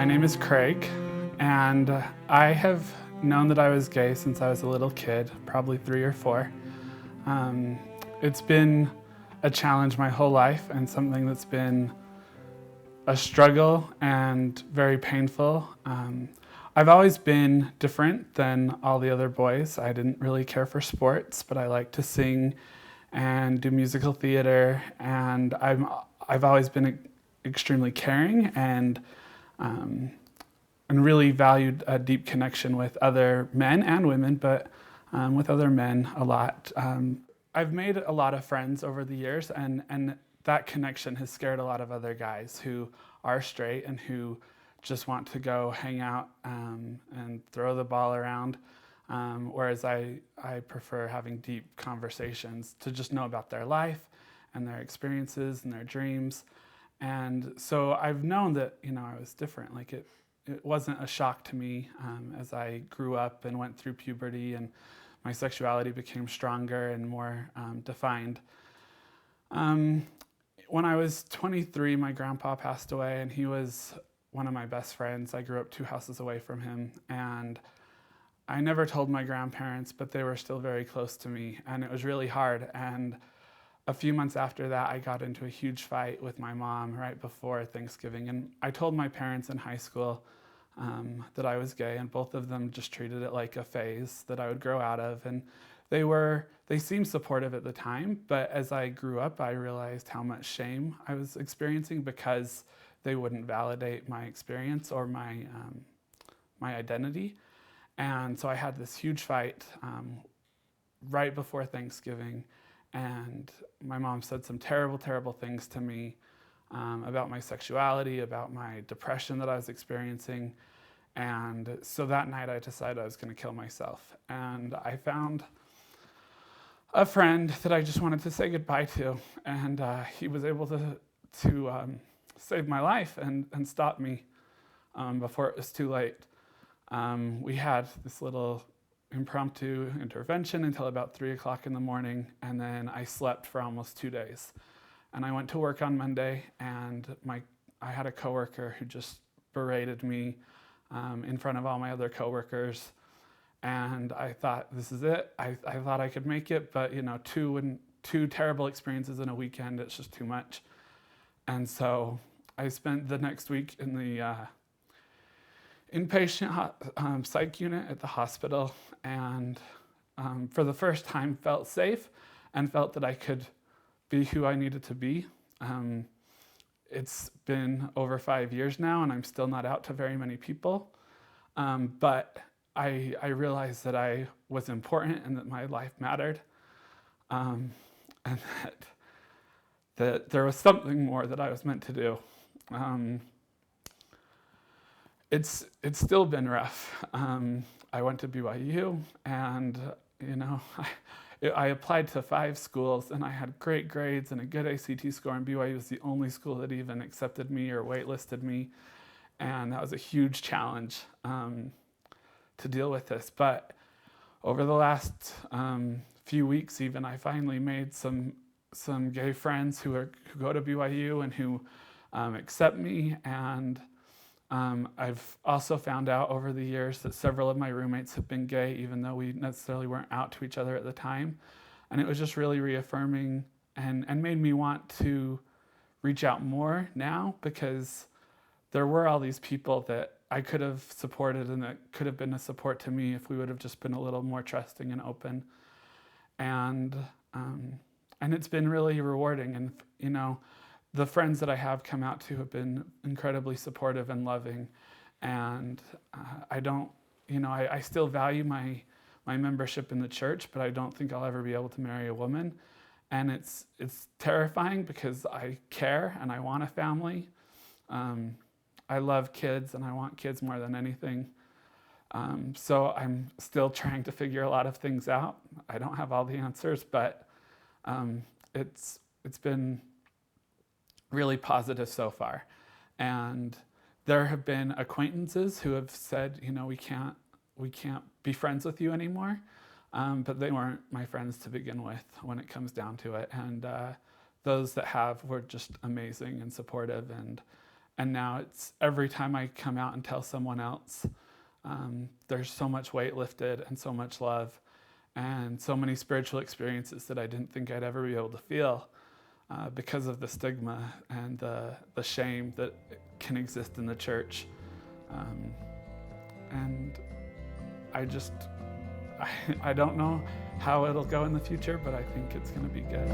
My name is Craig, and I have known that I was gay since I was a little kid, probably 3 or 4. It's been a challenge my whole life and something that's been a struggle and very painful. I've always been different than all the other boys. I didn't really care for sports, but I like to sing and do musical theater, and I've always been extremely caring um, and really valued a deep connection with other men and women, but with other men a lot. I've made a lot of friends over the years, and that connection has scared a lot of other guys who are straight and who just want to go hang out and throw the ball around. Whereas I prefer having deep conversations to just know about their life and their experiences and their dreams. And so I've known that, I was different. Like it wasn't a shock to me as I grew up and went through puberty and my sexuality became stronger and more defined. When I was 23, my grandpa passed away, and he was one of my best friends. I grew up 2 houses away from him, and I never told my grandparents, but they were still very close to me, and it was really hard. And a few months after that, I got into a huge fight with my mom right before Thanksgiving, and I told my parents in high school that I was gay, and both of them just treated it like a phase that I would grow out of. And they seemed supportive at the time, but as I grew up, I realized how much shame I was experiencing because they wouldn't validate my experience or my identity. And so I had this huge fight right before Thanksgiving, and my mom said some terrible, terrible things to me about my sexuality, about my depression that I was experiencing. And so that night I decided I was going to kill myself. And I found a friend that I just wanted to say goodbye to, and he was able to save my life and stop me before it was too late. We had this little impromptu intervention until about 3 o'clock in the morning, and then I slept for almost 2 days. And I went to work on Monday, and I had a coworker who just berated me in front of all my other coworkers. And I thought, this is it. I thought I could make it, but two terrible experiences in a weekend, it's just too much. And so I spent the next week in the inpatient psych unit at the hospital, and for the first time felt safe and felt that I could be who I needed to be. It's been over 5 years now, and I'm still not out to very many people, but I realized that I was important and that my life mattered, and that there was something more that I was meant to do. It's still been rough. I went to BYU, and I applied to 5 schools, and I had great grades and a good ACT score, and BYU was the only school that even accepted me or waitlisted me, and that was a huge challenge to deal with this. But over the last few weeks, even, I finally made some gay friends who go to BYU and who accept me, and I've also found out over the years that several of my roommates have been gay, even though we necessarily weren't out to each other at the time. And it was just really reaffirming and made me want to reach out more now, because there were all these people that I could have supported and that could have been a support to me if we would have just been a little more trusting and open. And it's been really rewarding. And, the friends that I have come out to have been incredibly supportive and loving. And I still value my membership in the church, but I don't think I'll ever be able to marry a woman. And it's terrifying because I care and I want a family. I love kids and I want kids more than anything. So I'm still trying to figure a lot of things out. I don't have all the answers, but it's been really positive so far. And there have been acquaintances who have said, we can't be friends with you anymore. But they weren't my friends to begin with when it comes down to it. And those that have were just amazing and supportive, And now it's every time I come out and tell someone else, there's so much weight lifted and so much love and so many spiritual experiences that I didn't think I'd ever be able to feel because of the stigma and the shame that can exist in the church. And I don't know how it'll go in the future, but I think it's going to be good.